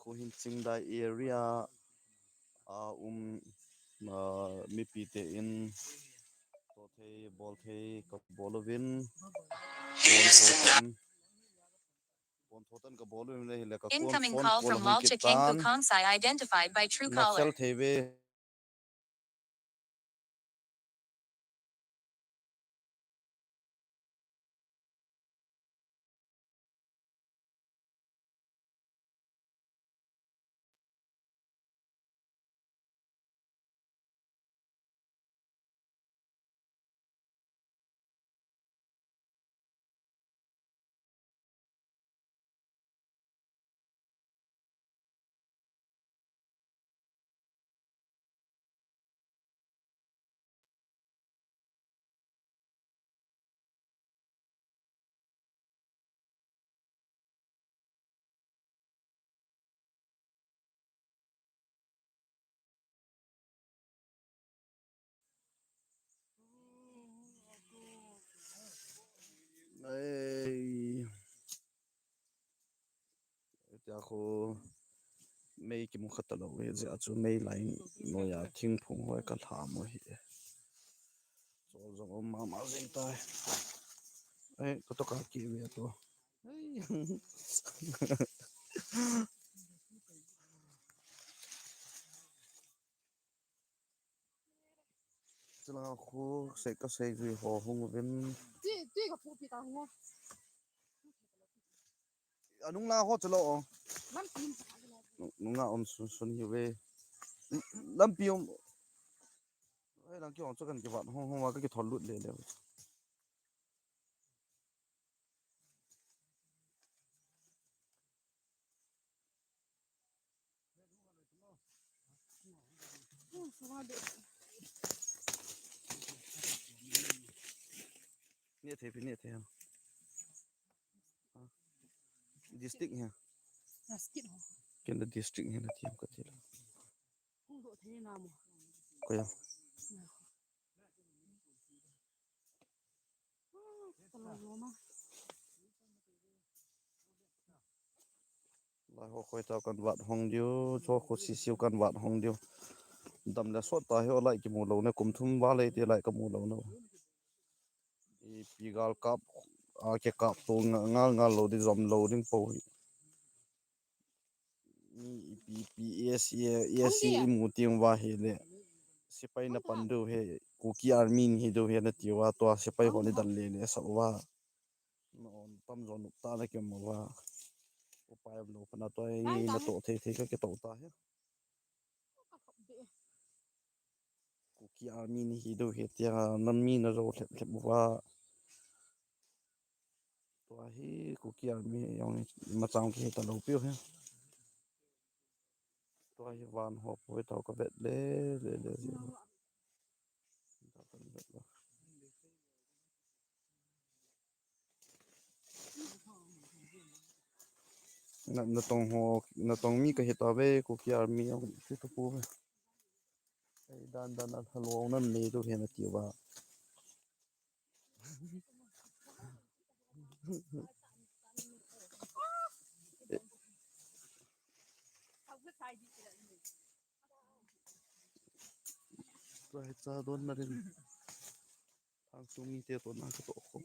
khu hin chingdai area mi pi te in to thei bol thei ka bolovin pon thotan ka bolovin le ka kon Incoming phone call call from han Lal ki Chakeng tan Bukangsai identified by Truecaller. nakhel theive tia khu mei ki mu khatalo we ja chu mei line no ya thing phung hoi ka tha mo hi chol jong ma zeng tai ko to ka ki we to chla khu se ka se ri ho hung vin ti ka pu pi ta ho anung la ho chlo lam tin nunga sun hi we lam pi ai lang ki on chakan ki wat hong wa ka ki thol lut le ne the district ha skit ho ken the district ha thiam ka thila ho do the na mo ko ya la ho khoi ta kan wat hong dio cho khu si siu kan wat hong dio dam la so ta he lai ki mu lo ne kum thum wa le te lai ka mu lo no e pigal kap a ke kap to ngal lo di zom lo ding po ESC mu tiang wa he le sipai na pandu he kuki army hi do he na tiwa to sipai ho ni dan le le sa wa non tam zon ta na ke mo wa upai lo pana to ai na to the ka ke to ta he kuki army ni hi do he tia nan mi na ro the wa to hi kuki army yong ma chang ki ta lo pio he to hi van ho poi to ka vet le na tong mi ka he ta ve kuki army yong ti to pu ai dan na thalo nan le do he na ti wa Right, sa don na rin ang sumi te to na to ko